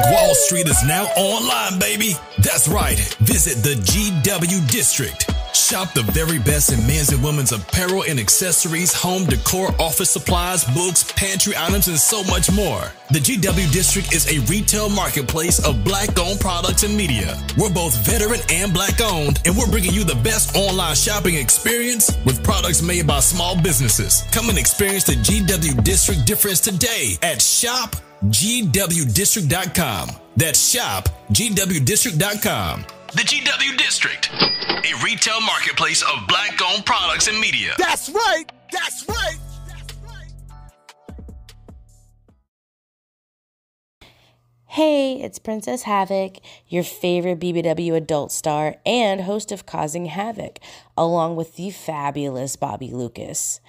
Black Wall Street is now online, baby. That's right. Visit the GW District. Shop the very best in men's and women's apparel and accessories, home decor, office supplies, books, pantry items, and so much more. The GW District is a retail marketplace of Black-owned products and media. We're both veteran and Black-owned, and we're bringing you the best online shopping experience with products made by small businesses. Come and experience the GW District difference today at shopgwdistrict.com. That's shopgwdistrict.com. The GW District, a retail marketplace of Black-owned products and media. That's right. That's right. That's right. Hey, it's Princess Havoc, your favorite BBW adult star and host of Causing Havoc, along with the fabulous Bobby Lucas,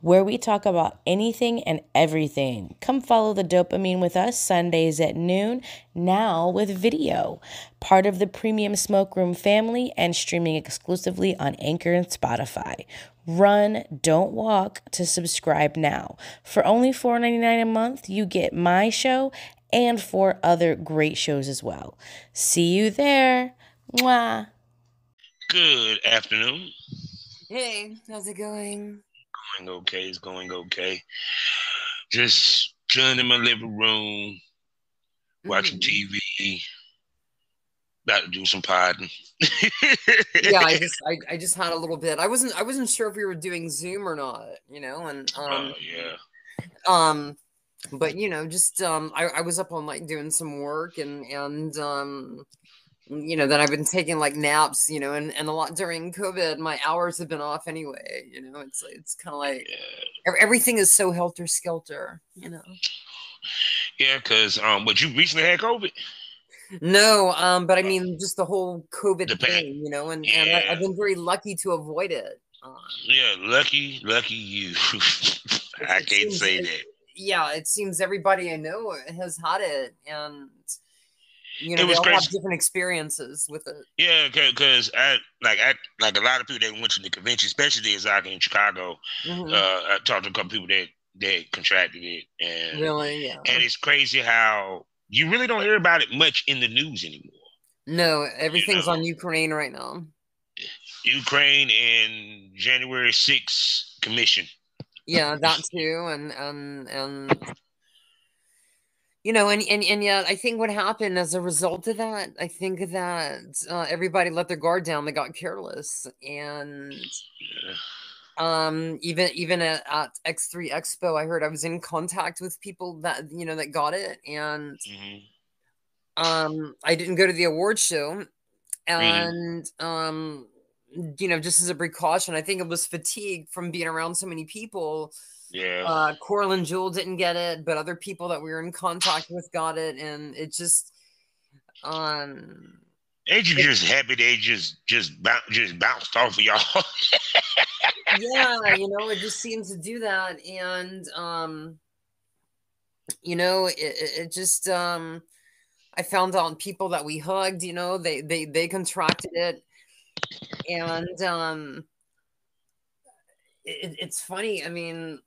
where we talk about anything and everything. Come follow the dopamine with us Sundays at noon, now with video. Part of the Premium Smoke Room family and streaming exclusively on Anchor and Spotify. Run, don't walk to subscribe now. For only $4.99 a month, you get my show and 4 other great shows as well. See you there. Mwah. Good afternoon. Hey, how's it going? Going okay. It's going okay. Just chilling in my living room, watching TV. About to do some podding. Yeah, I just had a little bit. I wasn't sure if we were doing Zoom or not, you know, and but you know, just I was up all night doing some work and you know, then I've been taking like naps, you know, and a lot during COVID, my hours have been off anyway, you know. It's kind of like everything is so helter skelter, you know. Yeah, because but you recently had COVID? No, but I mean just the whole COVID thing, you know, and I've been very lucky to avoid it. Yeah, lucky you. I can't say that. Yeah, it seems everybody I know has had it, and you know, it was they all crazy. have different experiences with it. Yeah, because I like a lot of people that went to the convention, especially as I in Chicago. I talked to a couple people that contracted it, and really, yeah. And it's crazy how you really don't hear about it much in the news anymore. No, everything's on Ukraine right now. Ukraine and January 6th commission. Yeah, that too, and you know, and yet I think what happened as a result of that, I think that everybody let their guard down. They got careless, and even at X3 Expo, I heard I was in contact with people that, you know, that got it, and I didn't go to the award show, and you know, just as a precaution, I think it was fatigue from being around so many people. Yeah. Coral and Jewel didn't get it, but other people that we were in contact with got it, and it just Ain't you just happy they just bounced off of y'all? Yeah, you know, it just seems to do that, and you know, it just I found out people that we hugged, you know, they contracted it, and it's funny. I mean,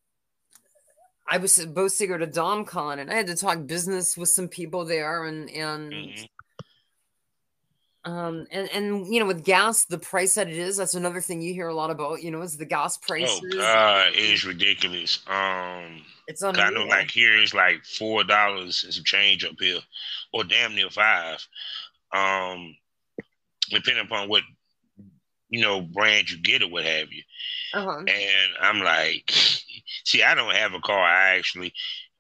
I was supposed to go to DomCon, and I had to talk business with some people there, and you know, with gas, the price that it is, that's another thing you hear a lot about, you know, is the gas prices. Oh God, it is ridiculous. It's unreal. I know, like here it's like $4 and some change up here, or damn near $5. Depending upon what, you know, brand you get or what have you. And I'm like, see, I don't have a car. I actually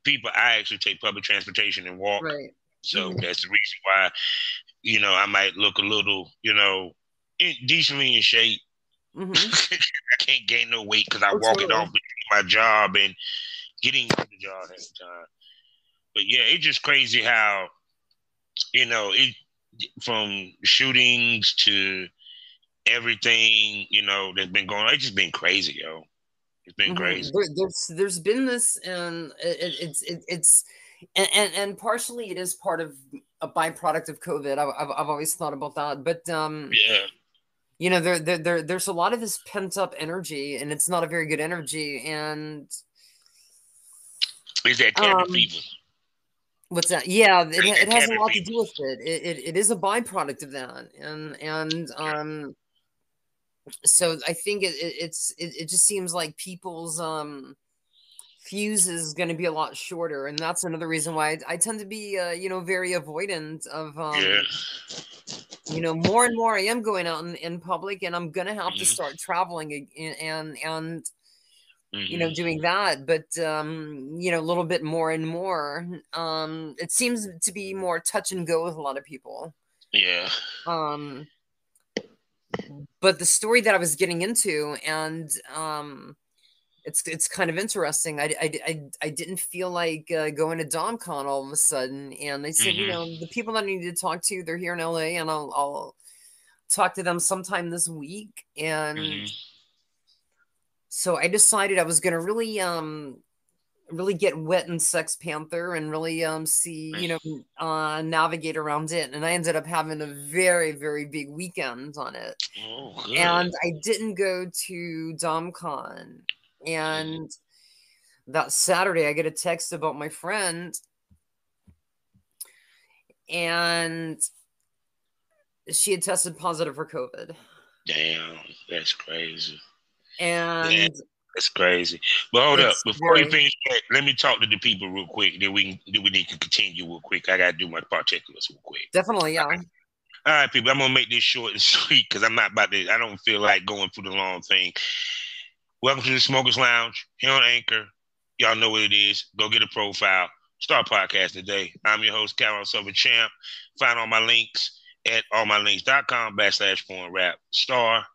take public transportation and walk. Right. So that's the reason why, you know, I might look a little, you know, decently in shape. I can't gain no weight because I walk it off between my job and getting to the job at the time. But yeah, it's just crazy how, you know, it from shootings to everything, you know, that's been going on. It's just been crazy, yo. It's been crazy. There's been this, and it's and partially it is part of a byproduct of COVID. I've always thought about that, but yeah, you know, there's a lot of this pent up energy, and it's not a very good energy, and is that cabin fever? What's that? Yeah, Drinking it has a cabin lot to fever. do with it. It is a byproduct of that, and so I think it just seems like people's fuse is going to be a lot shorter, and that's another reason why I tend to be very avoidant of Yeah. more and more I am going out in public, and I'm gonna have to Mm-hmm. start traveling and Mm-hmm. doing that, but a little bit more and more. It seems to be more touch and go with a lot of people. Yeah. Um, but the story that I was getting into, and it's kind of interesting. I didn't feel like going to DomCon all of a sudden, and they said, Mm-hmm. the people that I need to talk to, they're here in LA, and I'll talk to them sometime this week. And Mm-hmm. so I decided I was going to really get wet in SexPanther and really see, navigate around it. And I ended up having a very, very big weekend on it. Oh, good. And I didn't go to DomCon. And that Saturday, I get a text about my friend, and she had tested positive for COVID. Damn, that's crazy. And Yeah, that's crazy. But hold up, it's before you very finish that, let me talk to the people real quick. Then we need to continue real quick. I gotta do my particulars real quick. definitely, yeah. All right, people. I'm gonna make this short and sweet because I'm not about to. I don't feel like going through the long thing. Welcome to the Smokers Lounge here on Anchor. Y'all know what it is. Go get a profile. Start podcast today. I'm your host, Carol Silver Champ. Find all my links at allmylinks.com/porn rap star.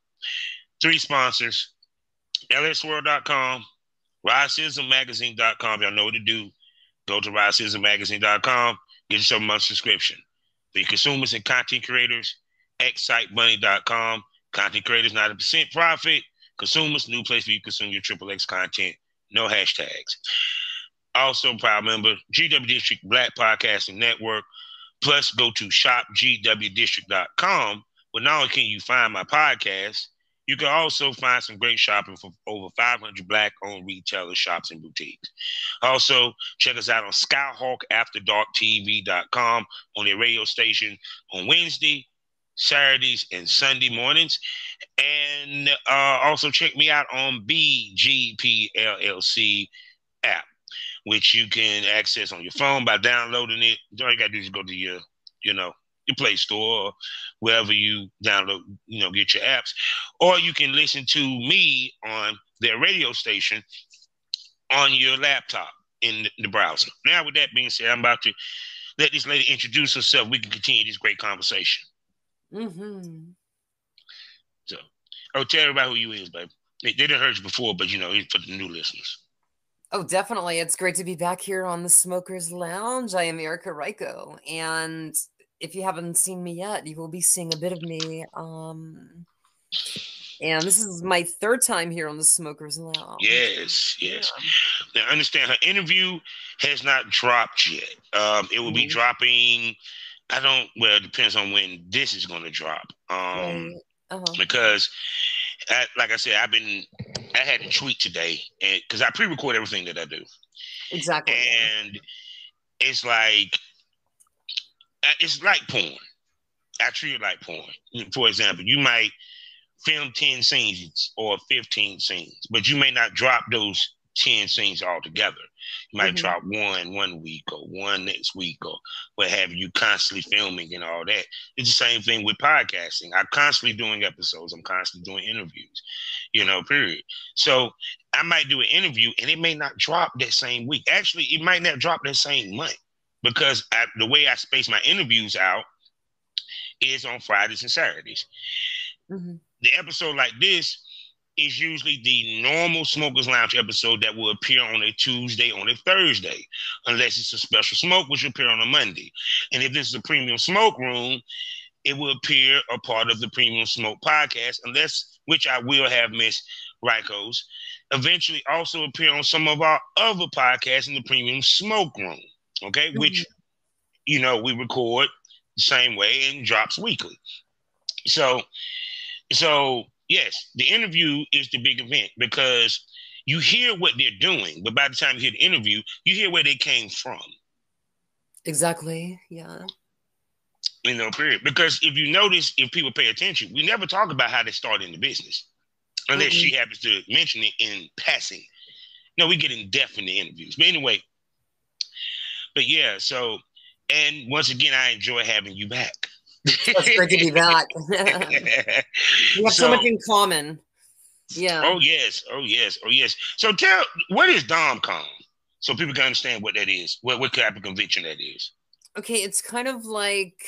3 sponsors: lsworld.com, RiseismMagazine.com. Y'all know what to do. Go to RiseismMagazine.com. Get yourself a month subscription. For your consumers and content creators, xsitebunny.com. Content creators, 90% profit. Consumers, new place where you consume your XXX content. No hashtags. Also, proud member, GW District Black Podcasting Network. Plus, go to shopgwdistrict.com, where not only can you find my podcast, you can also find some great shopping from over 500 Black-owned retailers, shops, and boutiques. Also, check us out on SkyhawkAfterDarkTV.com on their radio station on Wednesday, Saturdays, and Sunday mornings. And also check me out on BGPLLC app, which you can access on your phone by downloading it. All you got to do is go to your Play Store or wherever you download, get your apps. Or you can listen to me on their radio station on your laptop in the browser. Now, with that being said, I'm about to let this lady introduce herself. We can continue this great conversation. Mm-hmm. So, tell everybody who you is, baby. They didn't heard you before, but it's for the new listeners. Oh, definitely. It's great to be back here on the Smokers Lounge. I am Erikka Ryko, and if you haven't seen me yet, you will be seeing a bit of me. And this is my 3rd time here on the Smokers Lounge. Yes. Now, understand, her interview has not dropped yet. It will be dropping. It depends on when this is going to drop. Right. Because, like I said, I had a tweet today, and because I pre-record everything that I do. Exactly. And it's like porn. I treat it like porn. For example, you might film 10 scenes or 15 scenes, but you may not drop those 10 scenes all together. You might drop one week or one next week or what have you, constantly filming and all that. It's the same thing with podcasting. I'm constantly doing episodes. I'm constantly doing interviews, period. So I might do an interview and it may not drop that same week. Actually, it might not drop that same month because the way I space my interviews out is on Fridays and Saturdays. The episode like this is usually the normal Smokers Lounge episode that will appear on a Tuesday, on a Thursday, unless it's a special smoke, which will appear on a Monday. And if this is a premium smoke room, it will appear a part of the premium smoke podcast, which I will have Miss Ryko's, eventually also appear on some of our other podcasts in the premium smoke room, okay? Which, we record the same way and drops weekly. So yes, the interview is the big event because you hear what they're doing, but by the time you hear the interview, you hear where they came from. Exactly. Yeah. You know, period. Because if you notice, if people pay attention, we never talk about how they started in the business, unless she happens to mention it in passing. No, we get in depth in the interviews. But anyway, but yeah, so, and once again, I enjoy having you back. It's great to be back. We have so much in common. Yeah. Oh yes. Oh yes. Oh yes. So what is DomCon? So people can understand what that is. What type of convention that is. Okay, it's kind of like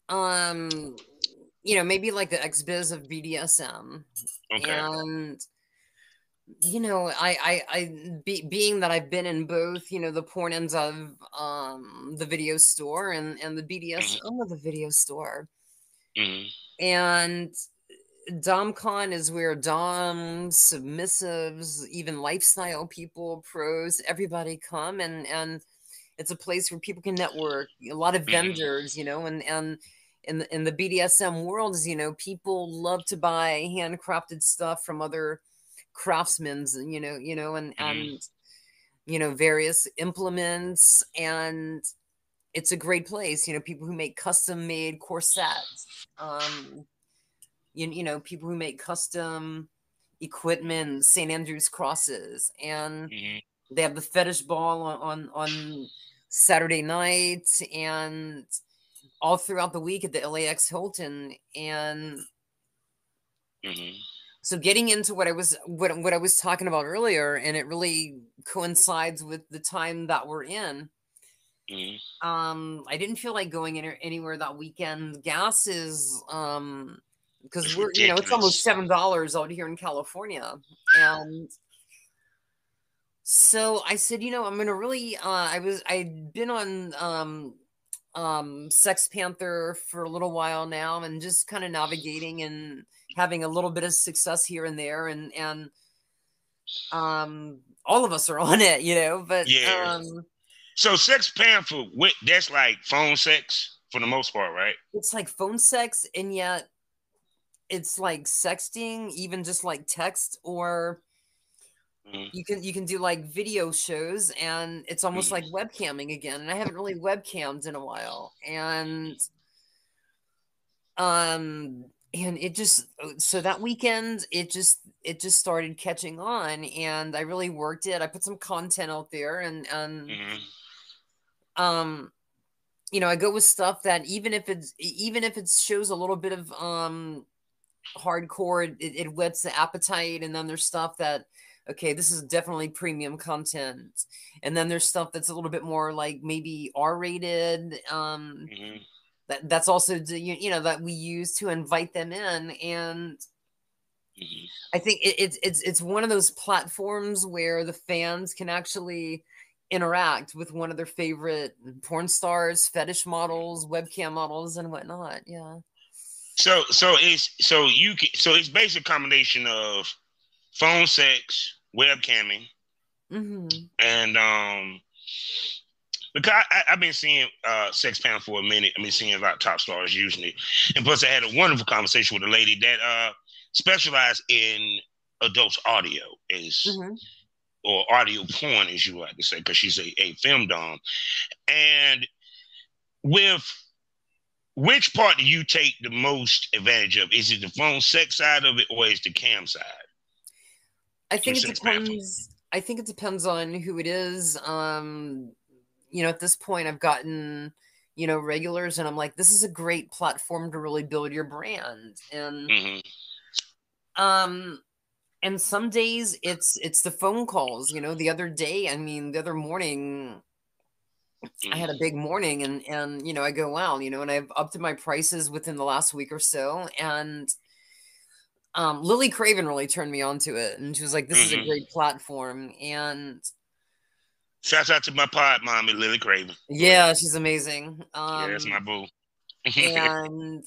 maybe like the XBiz of BDSM. Okay. And being that I've been in both, the porn ends of the video store and the BDSM of the video store. And DomCon is where doms, submissives, even lifestyle people, pros, everybody come, and it's a place where people can network. A lot of vendors, and in the BDSM world is, people love to buy handcrafted stuff from other craftsmen, and various implements, and it's a great place. People who make custom made corsets, people who make custom equipment, St. Andrew's crosses, and they have the fetish ball on Saturday night and all throughout the week at the LAX Hilton. And so getting into what I was talking about earlier, and it really coincides with the time that we're in. I didn't feel like going anywhere that weekend. Gas is because we're it's almost $7 out here in California. And so I said, I'm gonna really I'd been on SexPanther for a little while now, and just kind of navigating and having a little bit of success here and there, and all of us are on it, but yeah. So SexPanther, that's like phone sex for the most part, right? It's like phone sex, and yet it's like sexting, even just like text, or you can do like video shows, and it's almost like webcamming again. And I haven't really webcammed in a while, and it just, so that weekend it just started catching on, and I really worked it. I put some content out there, and I go with stuff that even if it shows a little bit of hardcore, it whets the appetite. And then there's stuff that, okay, this is definitely premium content, and then there's stuff that's a little bit more like maybe R-rated. That's also that we use to invite them in. And I think it's one of those platforms where the fans can actually interact with one of their favorite porn stars, fetish models, webcam models, and whatnot. Yeah. So it's basically a combination of phone sex, webcamming, and because I've been seeing SexPanther for a minute. I've been seeing a lot of top stars using it, and plus I had a wonderful conversation with a lady that specialized in adult audio, or audio porn, as you like to say, because she's a film dom. And with which part do you take the most advantage of? Is it the phone sex side of it, or is it the cam side? I think it depends. I think it depends on who it is. At this point, I've gotten, regulars, and I'm like, this is a great platform to really build your brand. And and some days it's the phone calls. The other morning, I had a big morning, and I go, wow, and I've upped my prices within the last week or so. And Lily Craven really turned me on to it, and she was like, this is a great platform. And shouts out to my pod mommy, Lily Craven. Yeah, she's amazing. Yeah, that's my boo. And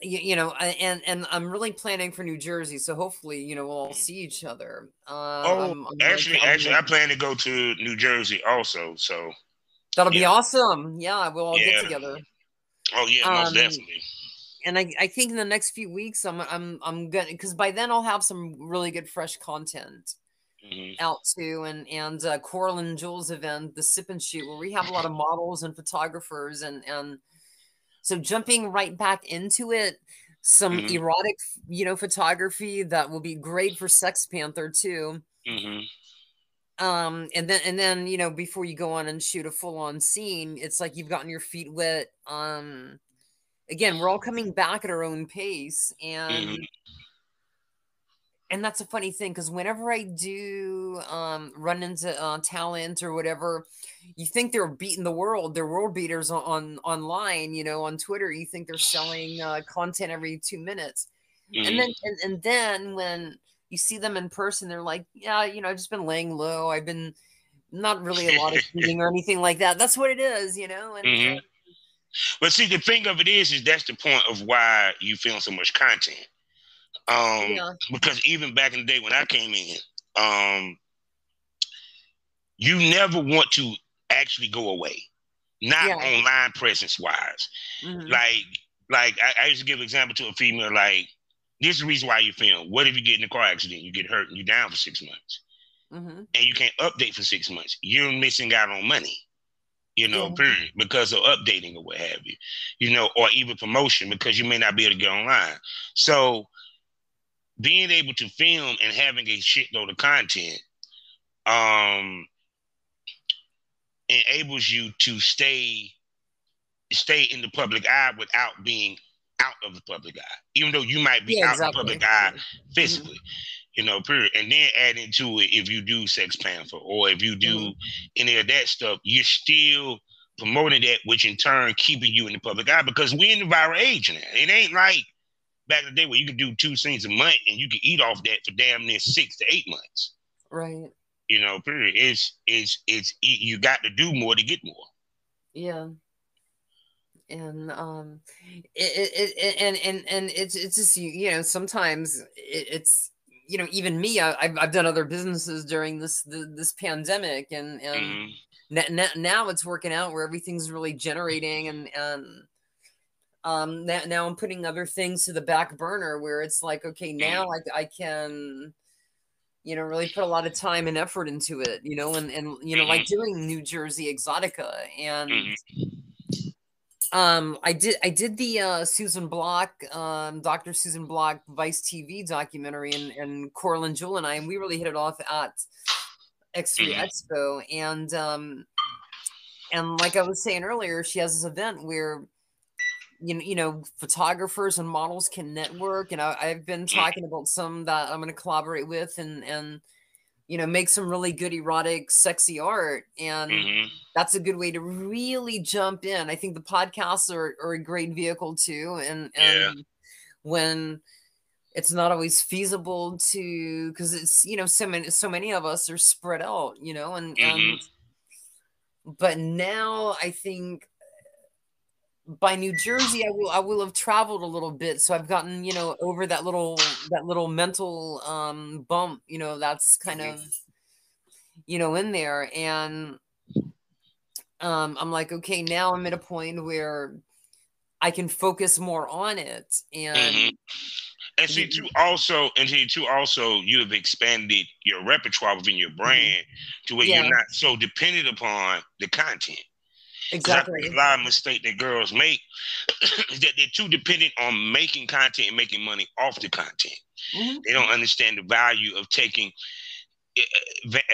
and I'm really planning for New Jersey, so hopefully, we'll all see each other. Actually, I plan to go to New Jersey also, so that'll be awesome. Yeah, we'll all get together. Oh yeah, most definitely. And I think in the next few weeks, I'm gonna, because by then I'll have some really good fresh content. out to, and Coral and Jules event, the Sip and Shoot, where we have a lot of models and photographers, and so jumping right back into it, some erotic, photography that will be great for SexPanther too. And then before you go on and shoot a full-on scene, it's like you've gotten your feet wet. Again, we're all coming back at our own pace, and that's a funny thing, because whenever I do run into talent or whatever, you think they're beating the world. They're world beaters online, on Twitter. You think they're selling content every 2 minutes. And then when you see them in person, they're like, yeah, I've just been laying low. I've been not really a lot of shooting or anything like that. That's what it is, and but see, the thing of it is that's the point of why you film so much content. Because even back in the day when I came in, you never want to actually go away, not online presence wise. Like I used to give an example to a female, like, this is the reason why you film. What if you get in a car accident, you get hurt, and you're down for 6 months, and you can't update for 6 months? You're missing out on money, period, because of updating or what have you, or even promotion, because you may not be able to get online. So being able to film and having a shitload of content enables you to stay in the public eye without being out of the public eye, even though you might be out of the public eye physically, period. And then add into it, if you do SexPanther or if you do any of that stuff, you're still promoting that, which in turn keeping you in the public eye, because we're in the viral age now. It ain't like back in the day where you could do 2 scenes a month and you could eat off that for damn near 6 to 8 months. Right. Period. It's you got to do more to get more. Yeah. And it's just sometimes it's even me, I've done other businesses during this pandemic, and now it's working out where everything's really generating, and now I'm putting other things to the back burner, where it's like, okay, now I can really put a lot of time and effort into it, and like doing New Jersey Exotica, and I did the Susan Block, Dr. Susan Block Vice TV documentary, and Coral and Jewel and I, and we really hit it off at X3 Expo, and like I was saying earlier, she has this event where photographers and models can network, and I've been talking about some that I'm going to collaborate with, and make some really good erotic, sexy art, and that's a good way to really jump in. I think the podcasts are a great vehicle too, and when it's not always feasible to, because it's so many of us are spread out, and but now I think by New Jersey, I will have traveled a little bit, so I've gotten over that little mental bump, that's kind of in there, and I'm like, okay, now I'm at a point where I can focus more on it, and see too also you have expanded your repertoire within your brand to where you're not so dependent upon the content. Exactly. I think a lot of mistakes that girls make is that they're too dependent on making content and making money off the content. They don't understand the value of taking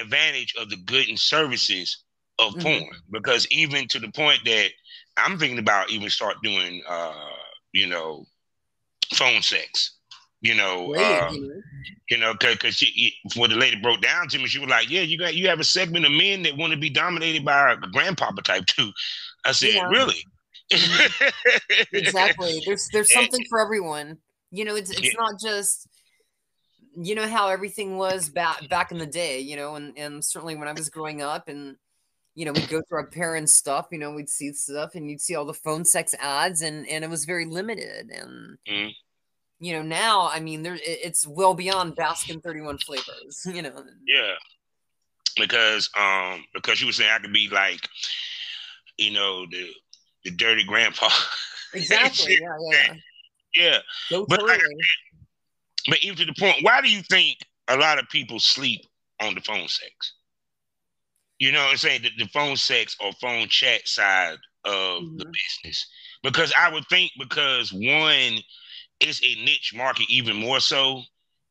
advantage of the goods and services of porn, because even to the point that I'm thinking about even start doing, phone sex. Because when the lady broke down to me, she was like, "Yeah, you have a segment of men that want to be dominated by a grandpapa type too." I said, "Really?" Exactly. There's something for everyone. It's not just how everything was back in the day. And certainly when I was growing up, and we'd go through our parents' stuff. We'd see stuff, and you'd see all the phone sex ads, and it was very limited. And now, I mean, it's well beyond Baskin 31 flavors, Yeah. Because you were saying I could be like, the dirty grandpa. Exactly. Yeah. So but even to the point, why do you think a lot of people sleep on the phone sex. You know what I'm saying? The phone sex or phone chat side of the business. Because I would think because one, it's a niche market even more so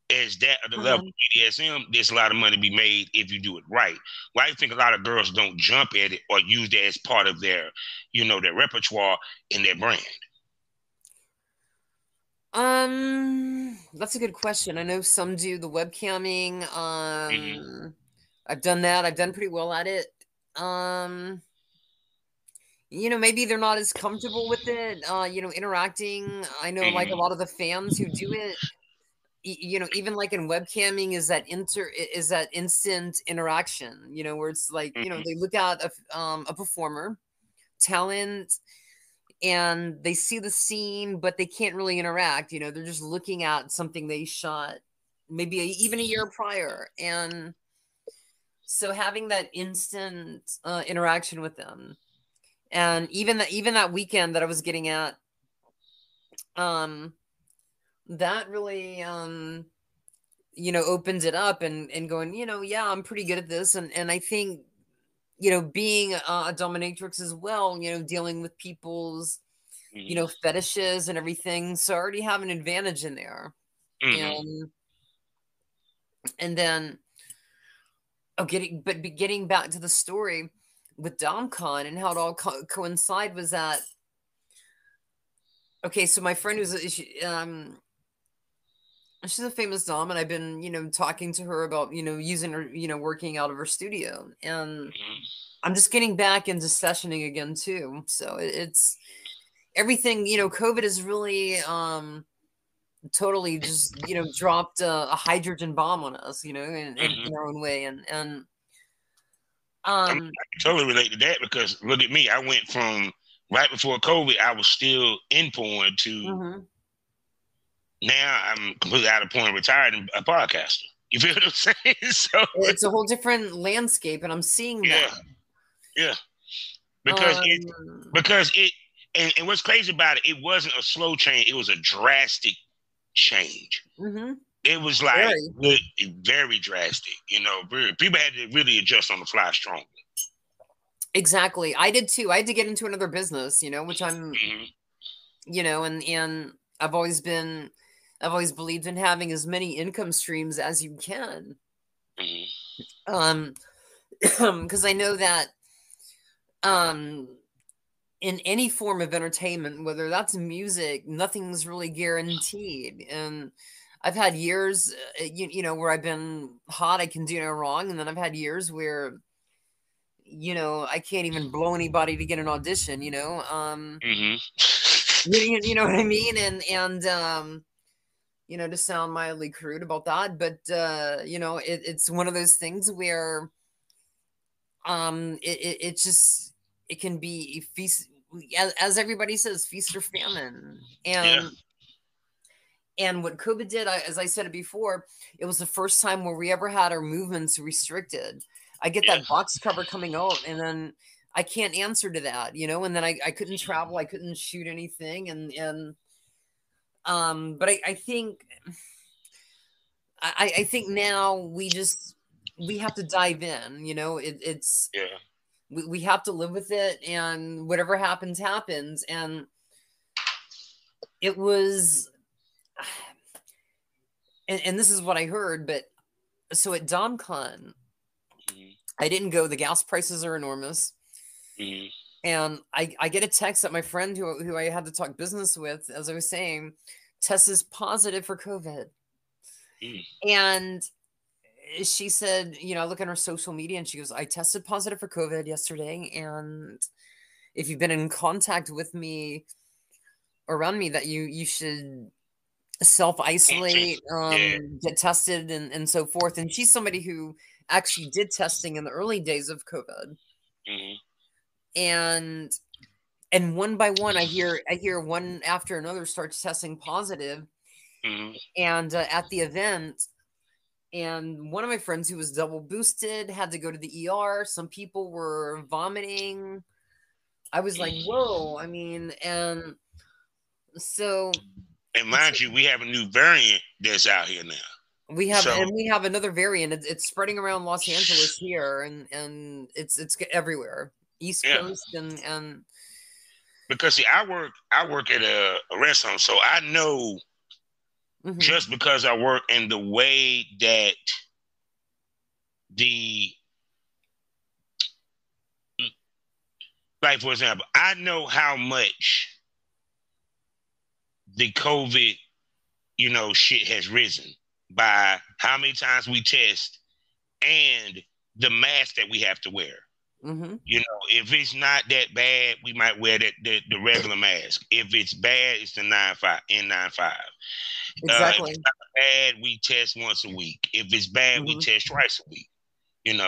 as that at the level of BDSM, there's a lot of money to be made if you do it right. Well, I think a lot of girls don't jump at it or use that as part of their, their repertoire in their brand. That's a good question. I know some do the webcamming. I've done that. I've done pretty well at it. Maybe they're not as comfortable with it, interacting. I know like a lot of the fans who do it, even like in webcamming is that instant interaction, where it's like, they look at a performer, talent, and they see the scene, but they can't really interact. They're just looking at something they shot maybe even a year prior. And so having that instant interaction with them, and even that weekend that I was getting at, that really, opens it up and going, yeah, I'm pretty good at this. And I think, being a dominatrix as well, dealing with people's, fetishes and everything. So I already have an advantage in there. And then, getting back to the story with DomCon and how it all coincide was that, okay, so my friend she's a famous Dom, and I've been, talking to her about, using her, working out of her studio. And I'm just getting back into sessioning again too. So it's everything, COVID has really totally just, dropped a hydrogen bomb on us, in our own way. And I totally relate to that, because look at me. I went from right before COVID, I was still in porn to now I'm completely out of porn, retired, and a podcaster. You feel what I'm saying? So it's a whole different landscape, and I'm seeing that. Yeah. Because it and what's crazy about it, it wasn't a slow change, it was a drastic change. It was like very drastic. People had to really adjust on the fly strongly. Exactly. I did too. I had to get into another business, which I'm, and I've always believed in having as many income streams as you can. Because I know that, in any form of entertainment, whether that's music, nothing's really guaranteed. And I've had years, where I've been hot, I can do no wrong. And then I've had years where, I can't even blow anybody to get an audition, you know what I mean? And to sound mildly crude about that, but, it's one of those things where, it can be feast, as everybody says, feast or famine. And what COVID did, as I said it before, it was the first time where we ever had our movements restricted. I get that box cover coming out, and then I can't answer to that, and then I couldn't travel, I couldn't shoot anything. But I think now we have to dive in, we have to live with it, and whatever happens, happens. And it was, and this is what I heard, but so at DomCon, I didn't go. The gas prices are enormous. And I get a text that my friend who I had to talk business with, as I was saying, tests positive for COVID. And she said, I look at her social media, and she goes, I tested positive for COVID yesterday. And if you've been in contact with me, around me, that you should self-isolate, get tested, and so forth. And she's somebody who actually did testing in the early days of COVID. And one by one, I hear one after another starts testing positive. And at the event, and one of my friends who was double boosted had to go to the ER. Some people were vomiting. I was like, whoa. I mean, and so. And mind you, we have a new variant that's out here now. We have another variant. It's spreading around Los Angeles here, and it's everywhere, East Coast and. Because see, I work at a rest home, so I know just because I work in the way that like for example, I know how much the COVID, shit has risen by how many times we test and the mask that we have to wear. If it's not that bad, we might wear the regular mask. If it's bad, it's the N95. Exactly. If it's not bad, we test once a week. If it's bad, we test twice a week. And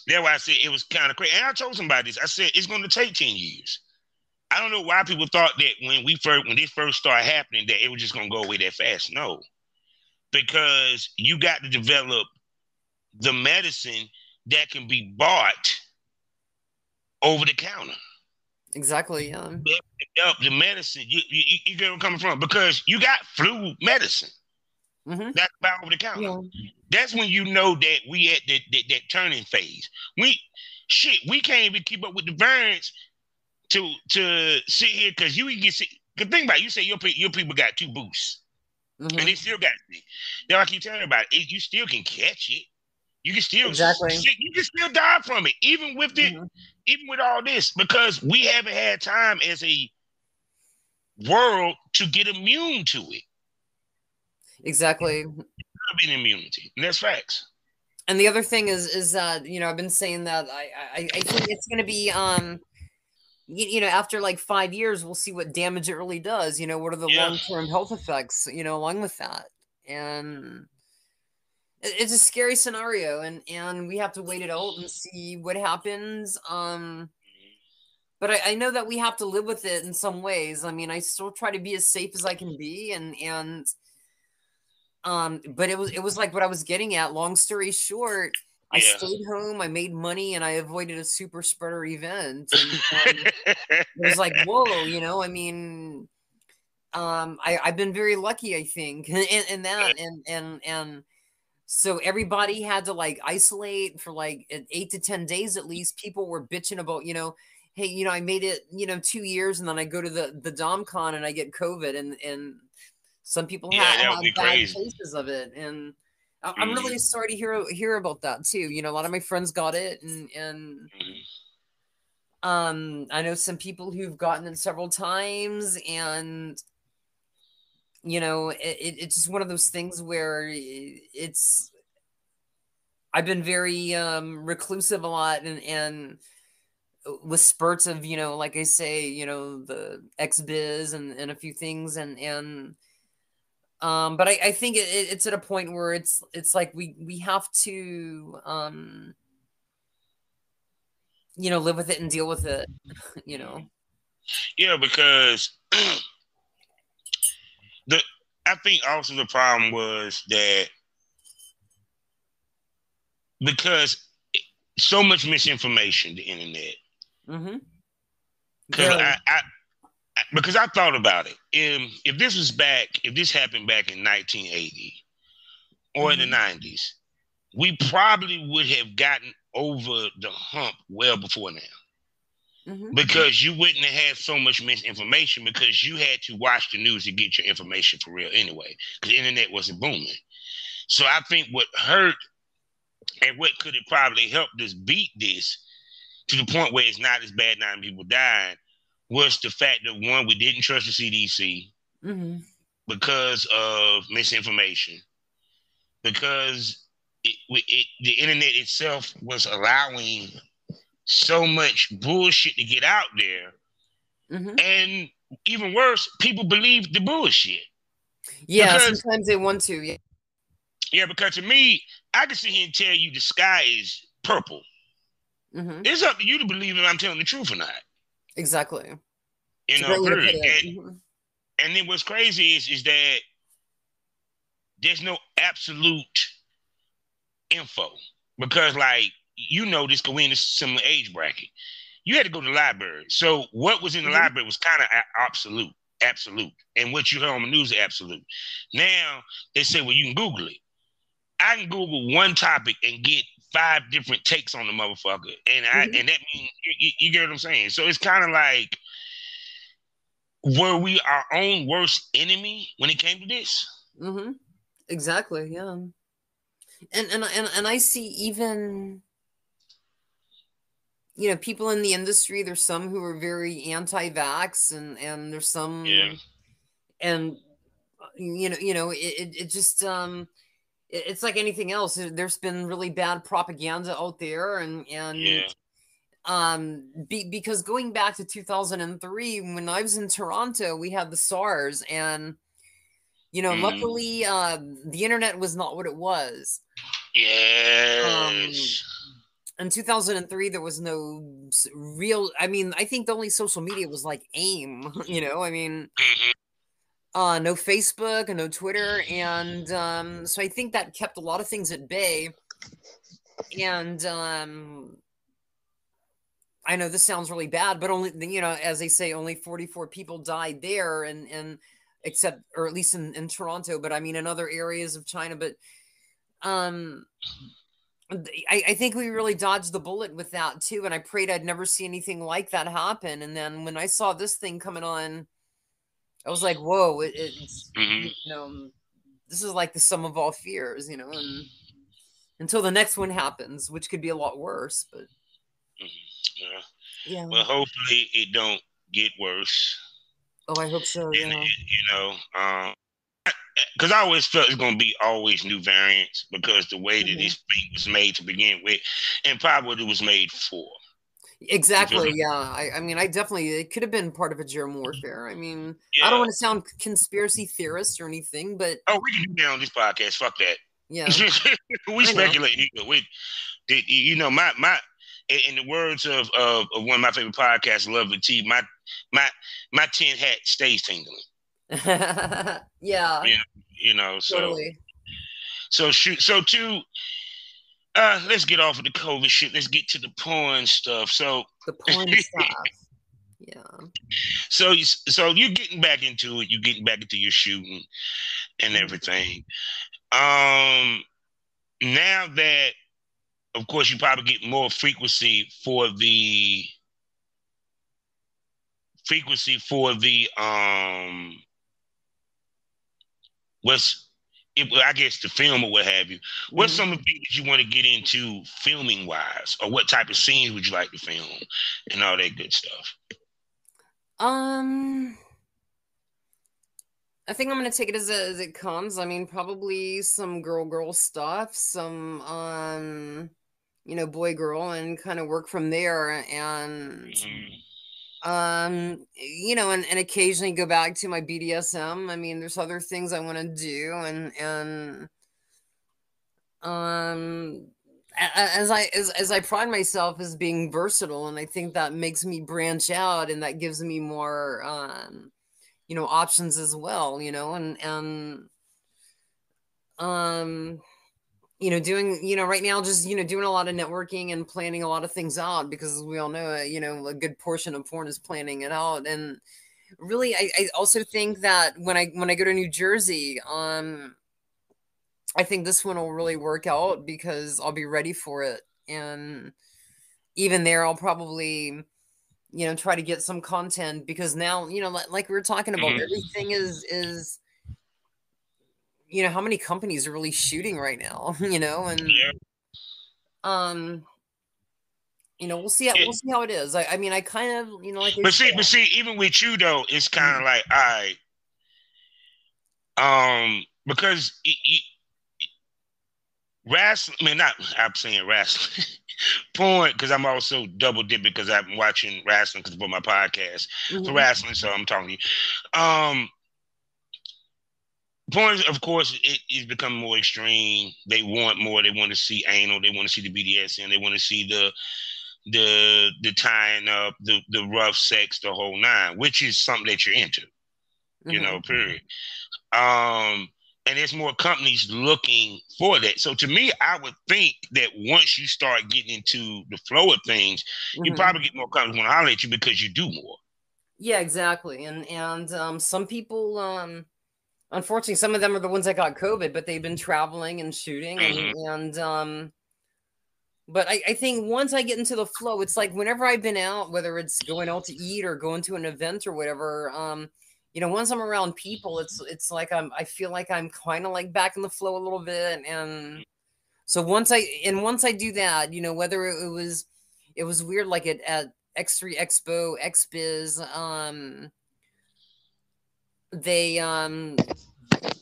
that's why I said it was kind of crazy. And I told somebody this. I said it's going to take 10 years. I don't know why people thought that when this first started happening that it was just going to go away that fast. No, because you got to develop the medicine that can be bought over the counter. Exactly. Yeah. The medicine, you get where I'm coming from, because you got flu medicine. That's about over the counter. Yeah. That's when you know that we at that turning phase. We can't even keep up with the variants to sit here, because you can get sick. Because think about it, you say your people got 2 boosts, and they still got it. Now I keep telling you about it. You still can catch it. You can still you can still die from it, even with it, even with all this, because we haven't had time as a world to get immune to it. Exactly. An immunity. And that's facts. And the other thing is that, I've been saying that I think it's going to be, after like 5 years, we'll see what damage it really does. What are the long-term health effects, along with that. And it's a scary scenario, and we have to wait it out and see what happens. But I know that we have to live with it in some ways. I mean, I still try to be as safe as I can be, but it was like what I was getting at. Long story short, I stayed home, I made money, and I avoided a super spreader event. And it was like, whoa, I mean, I've been very lucky, I think, in that, and so everybody had to like isolate for like 8 to 10 days at least. People were bitching about, hey, I made it, 2 years, and then I go to the DomCon and I get COVID, and some people have bad cases of it, and I'm really sorry to hear about that too. A lot of my friends got it, and I know some people who've gotten it several times, and it's just one of those things where I've been very reclusive a lot, and with spurts of, like I say, the ex-biz and a few things, but I think it's at a point where it's like we have to live with it and deal with it. Yeah, because I think also the problem was that because so much misinformation, the internet. Because I thought about it. If this happened back in 1980 or in the 90s, we probably would have gotten over the hump well before now. Because you wouldn't have had so much misinformation, because you had to watch the news to get your information for real anyway, because the internet wasn't booming. So I think what hurt and what could have probably helped us beat this to the point where it's not as bad now and people dying was the fact that, one, we didn't trust the CDC because of misinformation, because the internet itself was allowing so much bullshit to get out there. And even worse, people believe the bullshit. Yeah, because sometimes they want to. Yeah, because to me, I can sit here and tell you the sky is purple. It's up to you to believe if I'm telling the truth or not. Exactly. Period. And then what's crazy is that there's no absolute info, because this, because we're in a similar age bracket. You had to go to the library. So what was in the library was kind of absolute. absolute. And what you heard on the news is absolute. Now, they say, well, you can Google it. I can Google one topic and get 5 different takes on the motherfucker. And and that means, you get what I'm saying? So it's kind of like, were we our own worst enemy when it came to this? Mm-hmm. Exactly, yeah. And I see even, you know, people in the industry, there's some who are very anti-vax, and there's some, and it just it's like anything else. There's been really bad propaganda out there, and because going back to 2003, when I was in Toronto, we had the SARS, and luckily the internet was not what it was. Yes. In 2003, there was no real, I mean, I think the only social media was like AIM, I mean, no Facebook and no Twitter. And so I think that kept a lot of things at bay. And I know this sounds really bad, but only, as they say, only 44 people died there, and except, or at least in Toronto, but I mean, in other areas of China. But I think we really dodged the bullet with that too. And I prayed I'd never see anything like that happen. And then when I saw this thing coming on, I was like, whoa, it's, this is like the sum of all fears, and until the next one happens, which could be a lot worse, but yeah. Well, hopefully it don't get worse. Oh, I hope so. Because I always felt it's going to be always new variants, because the way that this thing was made to begin with, and probably what it was made for. Exactly. Yeah. I mean, it could have been part of a germ warfare. I mean, I don't want to sound conspiracy theorist or anything, but we can do that on this podcast. Fuck that. Yeah. We speculate. My in the words of one of my favorite podcasts, Love the Tea, my tin hat stays tingling. Yeah. So totally. Let's get off of the COVID shit. Let's get to the porn stuff. So the porn stuff. Yeah. So you're getting back into it. You're getting back into your shooting and everything. Now that, of course, you probably get more frequency for the I guess the film or what have you. What's some of the things that you want to get into filming wise, or what type of scenes would you like to film and all that good stuff? I think I'm going to take it as it comes. I mean, probably some girl stuff, some, boy girl, and kind of work from there. And, and occasionally go back to my BDSM. I mean, there's other things I want to do. And as I pride myself as being versatile, and I think that makes me branch out, and that gives me more, options as well, doing, right now, just, doing a lot of networking and planning a lot of things out, because we all know, a good portion of porn is planning it out. And really, I also think that when I go to New Jersey, I think this one will really work out, because I'll be ready for it. And even there, I'll probably, try to get some content, because now, like we were talking about, everything is, how many companies are really shooting right now, and, we'll see how it is. I mean, I kind of, like, but see, even with you though, it's kind of like, because wrestling, I mean, I'm saying wrestling, porn, because I'm also double dipping, because I'm watching wrestling because for my podcast for wrestling, so I'm talking to you. Porn, of course, it is becoming more extreme. They want more. They want to see anal. They want to see the BDSM. They want to see the tying up, the rough sex, the whole nine, which is something that you're into, period. And there's more companies looking for that. So to me, I would think that once you start getting into the flow of things, you probably get more companies want to holler at you, because you do more. Yeah, exactly. And some people, unfortunately, some of them are the ones that got COVID, but they've been traveling and shooting, and but I think once I get into the flow, it's like whenever I've been out, whether it's going out to eat or going to an event or whatever, once I'm around people, it's like I feel like I'm kind of like back in the flow a little bit, and so once I do that, whether it was weird, like at X3 Expo, XBiz, they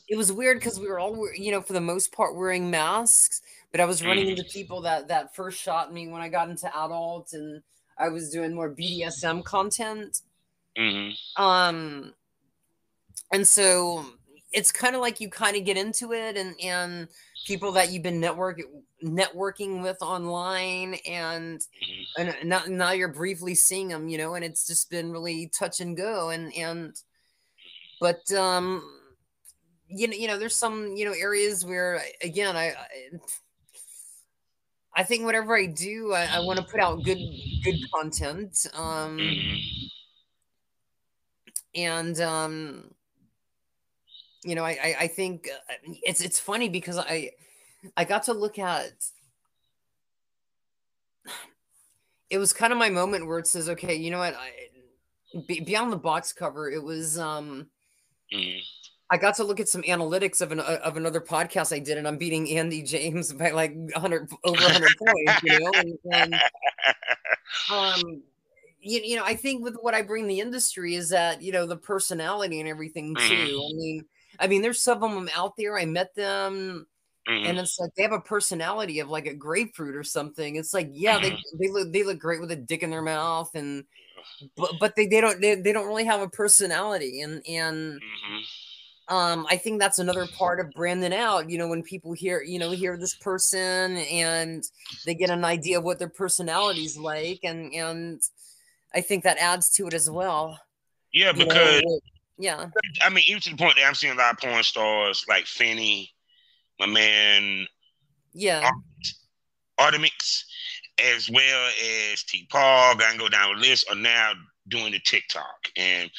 it was weird because we were all, for the most part wearing masks, but I was running into people that first shot me when I got into adult and I was doing more BDSM content. And so it's kind of like you kind of get into it, and people that you've been networking with online, and now you're briefly seeing them, and it's just been really touch and go, but there's some areas where, again, I think whatever I do, I want to put out good content, and I think it's funny because I got to look at, it was kind of my moment where it says, okay, you know what, beyond the box cover, it was I got to look at some analytics of another podcast I did, and I'm beating Andy James by like over 100 points, I think with what I bring the industry is that, the personality and everything too. I mean, there's some of them out there. I met them, and it's like they have a personality of like a grapefruit or something. It's like, yeah, they look great with a dick in their mouth, but they don't really have a personality, and I think that's another part of branding out, when people hear this person and they get an idea of what their personality's like, and I think that adds to it as well. Yeah, because yeah, I mean, even to the point that I'm seeing a lot of porn stars like Finney, my man, yeah, Artemix, as well as T-Pog, I can go down the list, are now doing the TikTok and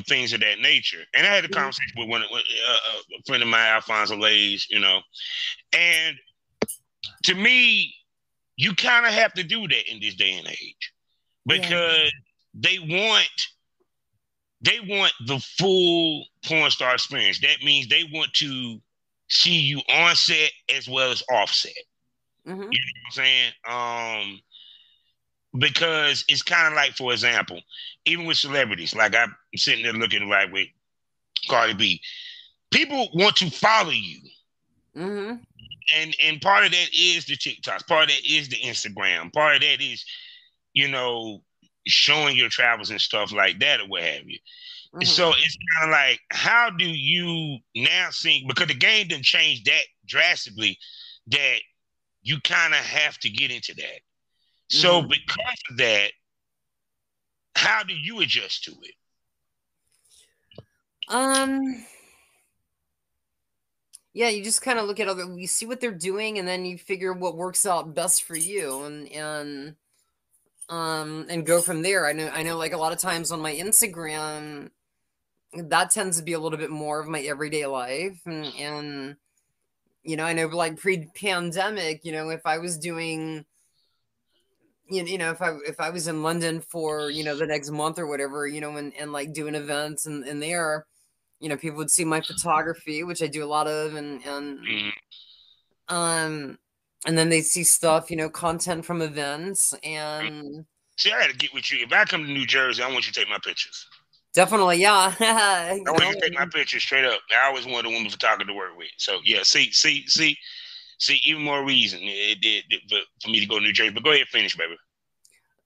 things of that nature. And I had a conversation with a friend of mine, Alfonso Lays, and to me, you kind of have to do that in this day and age because they want the full porn star experience. That means they want to see you on set as well as off set. You know what I'm saying? Because it's kind of like, for example, even with celebrities, like I'm sitting there looking right with Cardi B, people want to follow you. And part of that is the TikToks, part of that is the Instagram, part of that is, showing your travels and stuff like that or what have you. So it's kind of like, how do you now see, because the game didn't change that drastically, that you kind of have to get into that. So because of that, how do you adjust to it? Yeah, you just kind of look at you see what they're doing, and then you figure what works out best for you, and go from there. I know like a lot of times on my Instagram, that tends to be a little bit more of my everyday life, and I know like pre-pandemic, if I was doing, if I was in London for, the next month or whatever, and like doing events and there, people would see my photography, which I do a lot of, and then they see stuff, content from events, and see, I got to get with you. If I come to New Jersey, I want you to take my pictures. Definitely, yeah. I want you to take my pictures straight up. I always wanted a woman photographer to work with. So yeah, see, even more reason for me to go to New Jersey. But go ahead, finish, baby.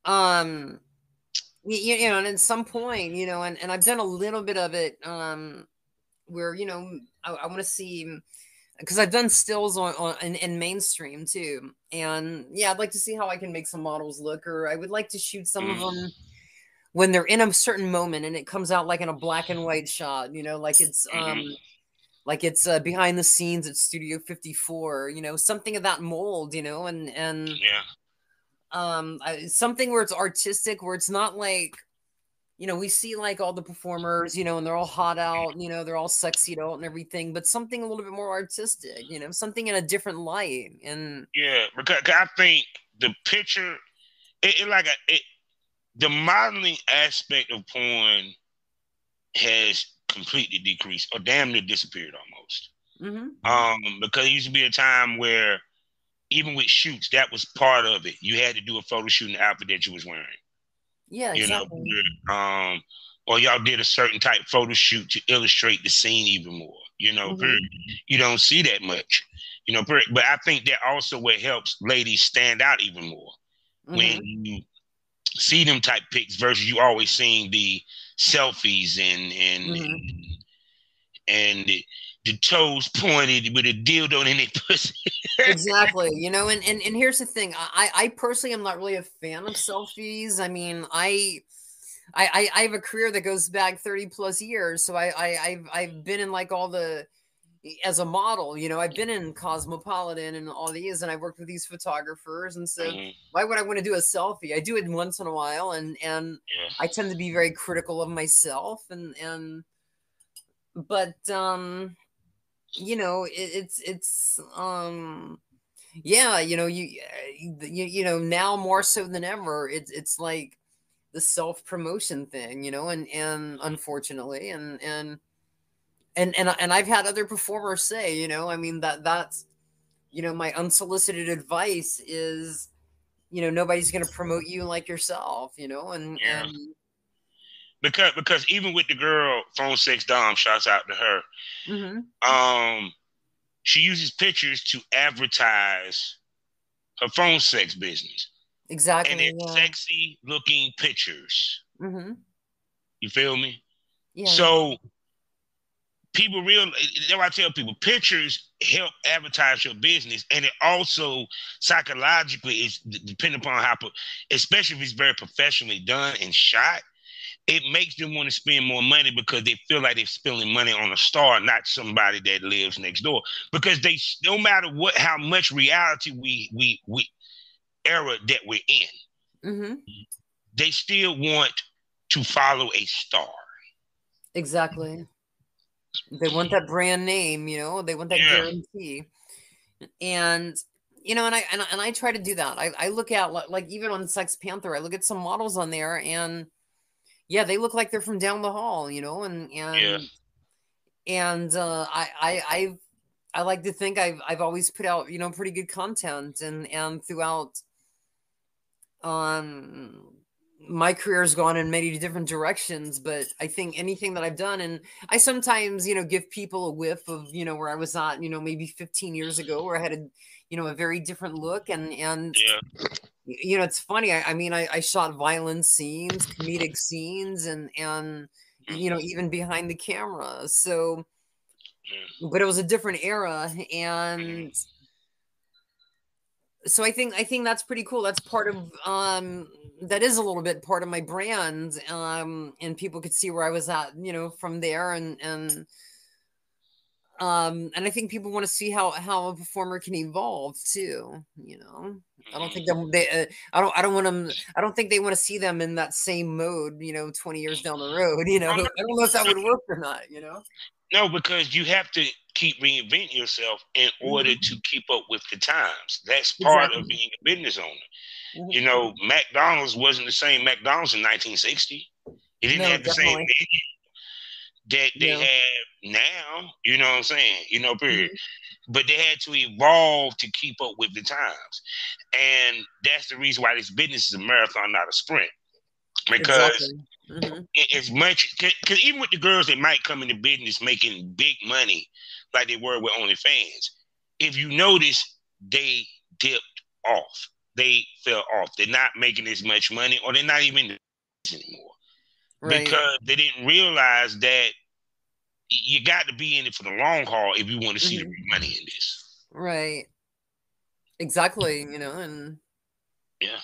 And at some point, and I've done a little bit of it, where I want to see, because I've done stills in mainstream too, and yeah, I'd like to see how I can make some models look, or I would like to shoot some of them when they're in a certain moment and it comes out like in a black and white shot, like it's behind the scenes at Studio 54, something of that mold, and something where it's artistic, where it's not like, we see like all the performers, and they're all hot out, they're all sexy out and everything, but something a little bit more artistic, something in a different light. And yeah, because I think the picture, the modeling aspect of porn has completely decreased or damn near disappeared almost. Because it used to be a time where even with shoots, that was part of it. You had to do a photo shoot in the outfit that you was wearing. Yeah, exactly. Or y'all did a certain type photo shoot to illustrate the scene even more. You don't see that much. But I think that also what helps ladies stand out even more when you see them type pics versus you always seeing the selfies and the toes pointed with a dildo in their pussy. Exactly. And here's the thing. I personally am not really a fan of selfies. I mean, I have a career that goes back 30 plus years. So I've been in like all the, as a model, I've been in Cosmopolitan and all these, and I've worked with these photographers. And so why would I want to do a selfie? I do it once in a while. And I tend to be very critical of myself but it's yeah, now more so than ever, it's like the self-promotion thing, and unfortunately, and I've had other performers say, I mean, that's my unsolicited advice is, nobody's going to promote you like yourself, and because even with the girl phone sex dom, shouts out to her. She uses pictures to advertise her phone sex business. Exactly. And they're sexy looking pictures. You feel me? Yeah. So people that's why I tell people, pictures help advertise your business, and it also psychologically is depending upon how, especially if it's very professionally done and shot, it makes them want to spend more money because they feel like they're spending money on a star, not somebody that lives next door. Because they, no matter how much reality we era that we're in, they still want to follow a star. Exactly. They want that brand name, they want that guarantee. And and I try to do that. I look at like even on SexPanther, I look at some models on there, and yeah, they look like they're from down the hall, I like to think I've always put out, pretty good content, and throughout my career has gone in many different directions, but I think anything that I've done, and I sometimes, give people a whiff of, where I was at, maybe 15 years ago, where I had a very different look, and it's funny. I mean, I shot violent scenes, comedic scenes, and even behind the camera. So, but it was a different era, and so I think that's pretty cool. That's part of that is a little bit part of my brand, and people could see where I was at, from there, and I think people want to see how a performer can evolve too. I don't think they I don't want them. I don't think they want to see them in that same mode. 20 years down the road. I don't know if that would work or not. No, because you have to keep reinventing yourself in order to keep up with the times. That's part of being a business owner. McDonald's wasn't the same McDonald's in 1960. It didn't have the same menu that they have now. You know what I'm saying? Period. But they had to evolve to keep up with the times. And that's the reason why this business is a marathon, not a sprint. Because as much, because even with the girls that might come into business making big money like they were with OnlyFans, if you notice, they dipped off. They fell off. They're not making as much money, or they're not even in the anymore. Right. Because they didn't realize that you got to be in it for the long haul if you want to see the money in this. Right. Exactly. And yeah.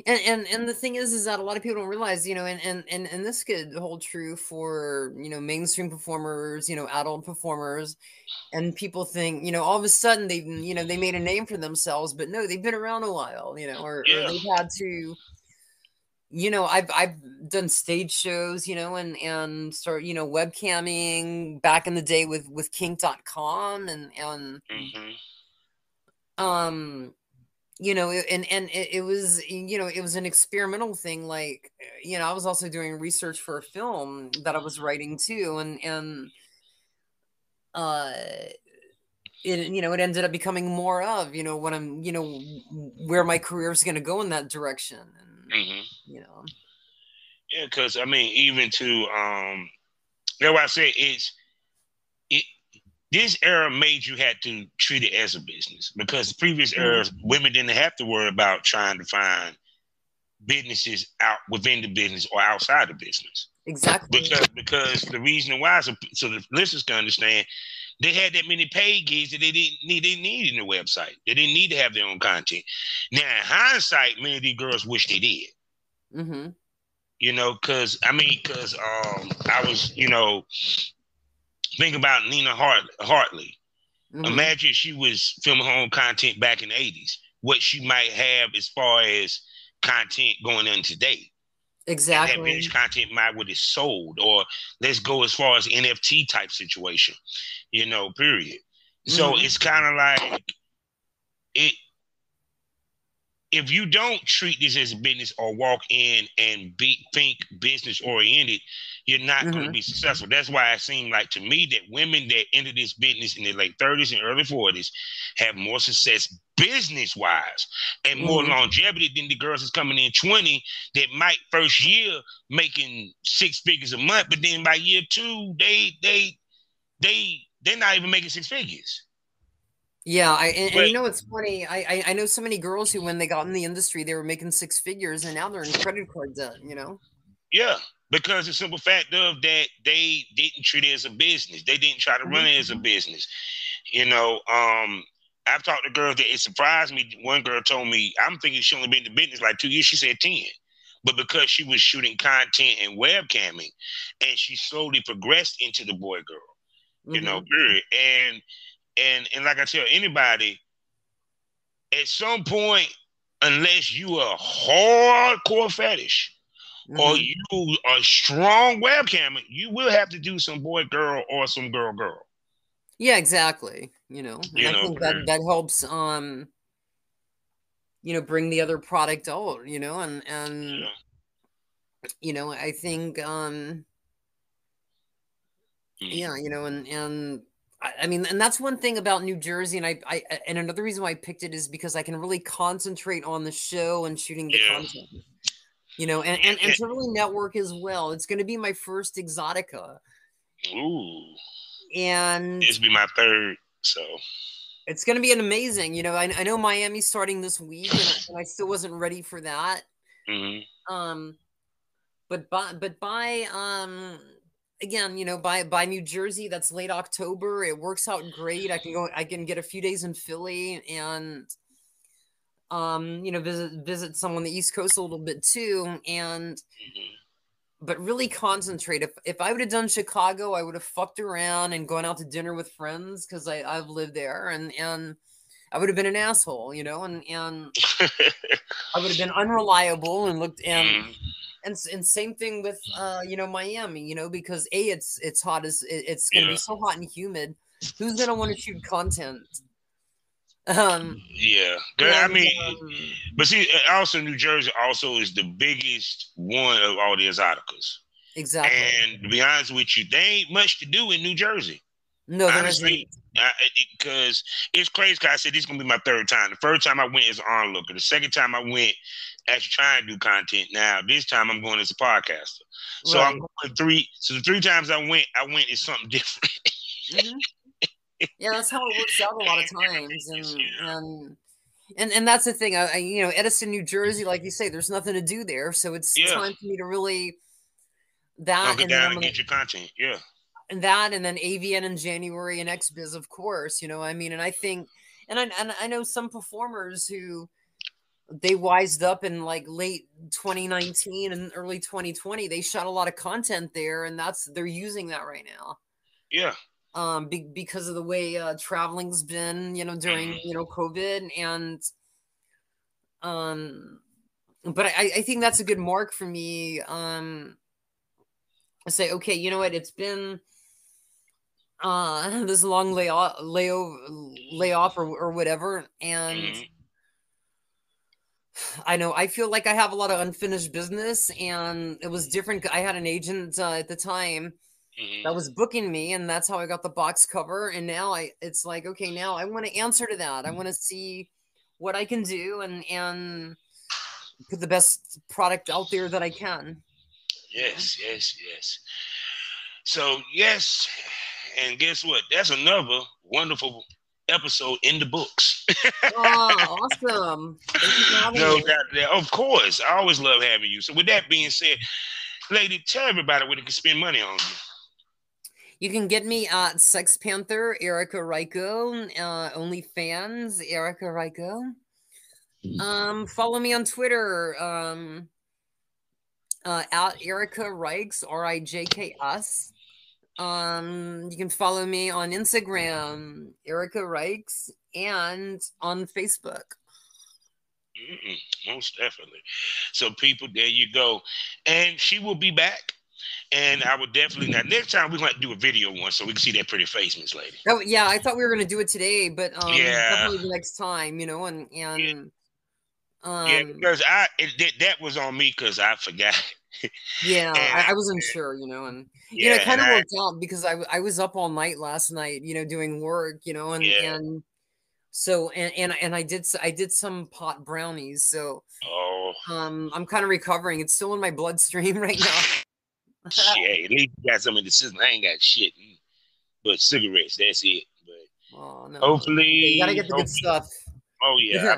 And the thing is that a lot of people don't realize, and this could hold true for, mainstream performers, adult performers, and people think, all of a sudden they made a name for themselves, but no, they've been around a while, or they've had to, I've done stage shows, you know, and start, you know, webcamming back in the day with kink.com and you know, it was, you know, it was an experimental thing. Like, you know, I was also doing research for a film that I was writing too. Uh, it, you know, it ended up becoming more of, you know, what I'm, you know, where my career is going to go in that direction. And, you know. Yeah. Cause I mean, even to, that's why I say this era made you had to treat it as a business, because the previous eras, women didn't have to worry about trying to find businesses out within the business or outside the business. Exactly. Because the reason why, so the listeners can understand, they had that many paid gigs that they didn't need in the website. They didn't need to have their own content. Now, in hindsight, many of these girls wish they did. You know, because I was, you know, think about Nina Hartley. Imagine if she was filming her own content back in the 80s, what she might have as far as content going on today. Exactly. And that vintage content might would have sold, or let's go as far as NFT type situation, you know, period. So it's kind of like it. If you don't treat this as a business or walk in and think business oriented, you're not going to be successful. That's why it seemed like to me that women that enter this business in their late 30s and early 40s have more success business wise and more longevity than the girls that's coming in 20 that might first year making 6 figures a month, but then by year 2 they're not even making 6 figures. Yeah, and you know what's funny? I know so many girls who, when they got in the industry, they were making 6 figures, and now they're in credit card debt. You know? Yeah, because the simple fact of that they didn't treat it as a business. They didn't try to run it as a business. You know, I've talked to girls that it surprised me. One girl told me, I'm thinking she only been in the business like 2 years. She said 10. But because she was shooting content and webcamming, and she slowly progressed into the boy girl, you know, period. And like I tell anybody, at some point, unless you are hardcore fetish or you are strong webcammer, you will have to do some boy girl or some girl girl. Yeah, exactly. You know, and I think that helps you know, bring the other product out, you know, and you know, I think yeah, you know, and I mean, and that's one thing about New Jersey, and I and another reason why I picked it is because I can really concentrate on the show and shooting the content, you know, and to really network as well. It's going to be my first Exotica. Ooh, and this will be my third, so it's going to be an amazing. You know, I know Miami's starting this week, and I still wasn't ready for that. But by again, you know, by New Jersey, that's late October. It works out great. I can get a few days in Philly and you know, visit someone on the East Coast a little bit too, and but really concentrate. If I would have done Chicago, I would have fucked around and gone out to dinner with friends because I've lived there, and I would have been an asshole, you know, and I would have been unreliable and looked and same thing with you know, Miami, you know, because it's hot as it's going to be so hot and humid. Who's going to want to shoot content? Yeah, I mean, but see, also New Jersey also is the biggest one of all the exoticas. Exactly. And to be honest with you, there ain't much to do in New Jersey. No, there isn't. Because it's crazy. Cause I said this is gonna be my third time. The first time I went as an onlooker. The second time I went actually trying to do content. Now this time I'm going as a podcaster. So I'm going 3. So the 3 times I went as something different. Yeah, that's how it works out a lot of times, and that's the thing. I you know, Edison, New Jersey, like you say, there's nothing to do there, so it's time for me to really get down and get your content. Yeah. And that, and then AVN in January and XBiz, of course, you know, I mean, and I think, and I know some performers who they wised up in like late 2019 and early 2020. They shot a lot of content there, and they're using that right now. Yeah. Because of the way traveling's been, you know, during you know, COVID, and but I think that's a good mark for me. I say, okay, you know what? It's been this long layoff or whatever, and I know I feel like I have a lot of unfinished business, and it was different. I had an agent at the time that was booking me, and that's how I got the box cover. And now it's like, okay, now I want to answer to that. I want to see what I can do and put the best product out there that I can. Yes. So yes, and guess what? That's another wonderful episode in the books. Oh, awesome. Thank you for having me. Of course. I always love having you. So with that being said, lady, tell everybody where they can spend money on you. You can get me at SexPanther, Erikka Ryko, OnlyFans, Erikka Ryko. Follow me on Twitter, at Erikka Rykes, RIJKS. You can follow me on Instagram, Erikka Rykes, and on Facebook. Most definitely. So people, there you go. And she will be back. And I would definitely, now next time we're going to do a video one so we can see that pretty face, Miss Lady. Oh yeah, I thought we were going to do it today, but definitely the next time, you know, and because that was on me because I forgot. Yeah, I wasn't sure, you know, and you know, it kind of worked out because I was up all night last night, you know, doing work, you know, and so and I did some pot brownies, so I'm kind of recovering. It's still in my bloodstream right now. Shit, at least you got some in the system. I ain't got shit but cigarettes. That's it. But no, hopefully you gotta get the good stuff. Oh yeah, I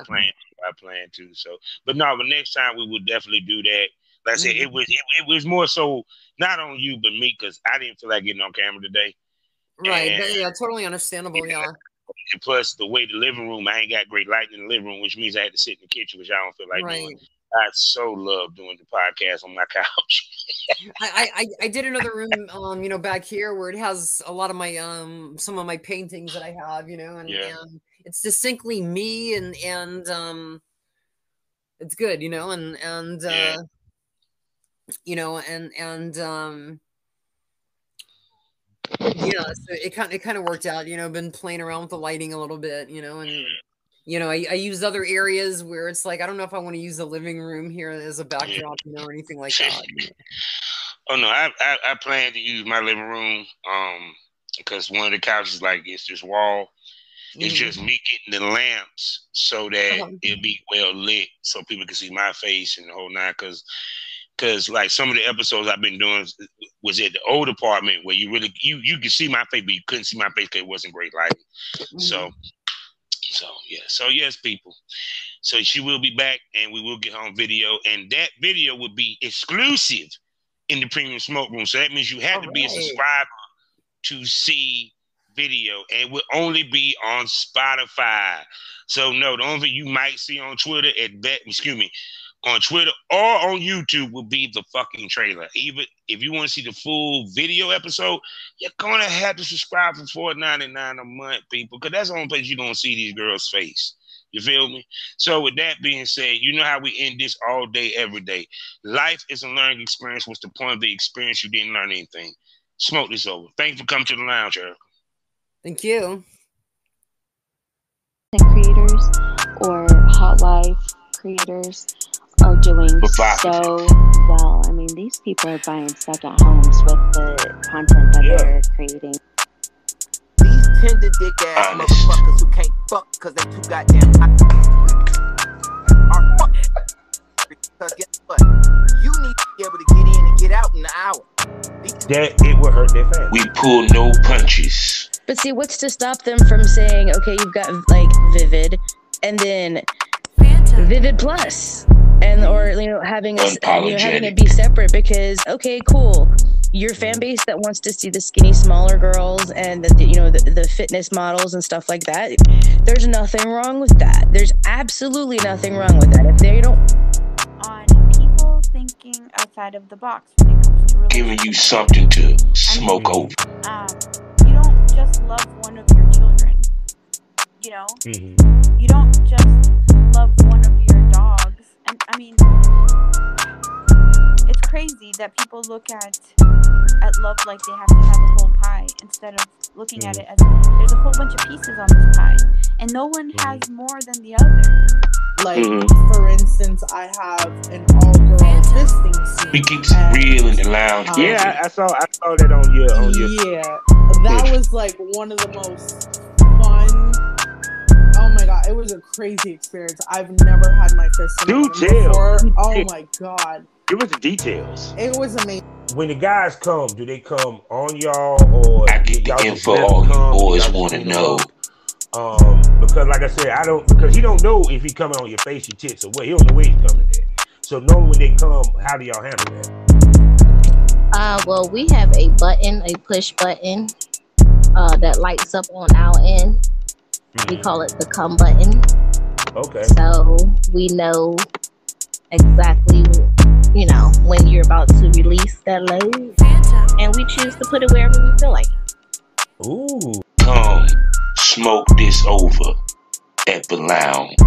plan to. So, but no, but next time we will definitely do that. Like I said, it was more so not on you but me because I didn't feel like getting on camera today. Right. And, yeah, totally understandable. Yeah. And plus, the way the living room, I ain't got great lighting in the living room, which means I had to sit in the kitchen, which I don't feel like doing. I so love doing the podcast on my couch. I did another room, you know, back here where it has a lot of my some of my paintings that I have, you know, and it's distinctly me, and it's good, you know, and you know, and yeah, so it kind of worked out, you know. Been playing around with the lighting a little bit, you know, and you know, I used other areas where it's like I don't know if I want to use the living room here as a backdrop, you know, or anything like that. You know? Oh no, I plan to use my living room because one of the couches, like, it's this wall. It's just me getting the lamps so that it'll be well lit so people can see my face and the whole nine. Because like some of the episodes I've been doing was at the old apartment where you really you could see my face, but you couldn't see my face because it wasn't great lighting. So yeah. So yes, people. So she will be back, and we will get on video, and that video will be exclusive in the Premium Smoke Room. So that means you have to be a subscriber to see video, and it will only be on Spotify. So no, the only thing you might see on Twitter on Twitter or on YouTube will be the fucking trailer. Even if you want to see the full video episode, you're gonna have to subscribe for $4.99 a month, people, because that's the only place you're gonna see these girls' face. You feel me? So with that being said, you know how we end this all day, every day. Life is a learning experience. What's the point of the experience? You didn't learn anything. Smoke this over. Thank you for coming to the lounge, Erikka. Thank you. Creators or hot wife creators are doing so well. I mean, these people are buying second homes with the content that they're creating. These tender dick ass motherfuckers who can't fuck because they too goddamn hot are fuck. Because guess what? You need to be able to get in and get out in an hour. That it will hurt their family. We pull no punches. But see, what's to stop them from saying, okay, you've got like Vivid, and then Vivid Plus, and or you know having having it be separate because okay, cool. Your fan base that wants to see the skinny, smaller girls and the fitness models and stuff like that, there's nothing wrong with that. There's absolutely nothing wrong with that. If they don't on people thinking outside of the box when it comes to giving you something to smoke over. You don't just love one of your children. You know, you don't just love one of your dogs, and I mean, it's crazy that people look at love like they have to have a whole pie instead of looking at it as there's a whole bunch of pieces on this pie, and no one has more than the other. Like, for instance, I have an all-girl fisting scene. We keep real in the lounge. Yeah, I saw that on your. Yeah, that was like one of the most fun. Oh my god, it was a crazy experience. I've never had my fist in before. Oh my god. Give us the details. It was amazing. When the guys come, do they come on y'all or I get the info all you boys want to know. Because like I said, because he don't know if he coming on your face, your tits, or what. He don't know where he's coming at. So knowing when they come, how do y'all handle that? Well, we have a push button, that lights up on our end. We call it the come button. Okay. So we know exactly, when you're about to release that load, and we choose to put it wherever we feel like. Ooh. Come smoke this over at the lounge.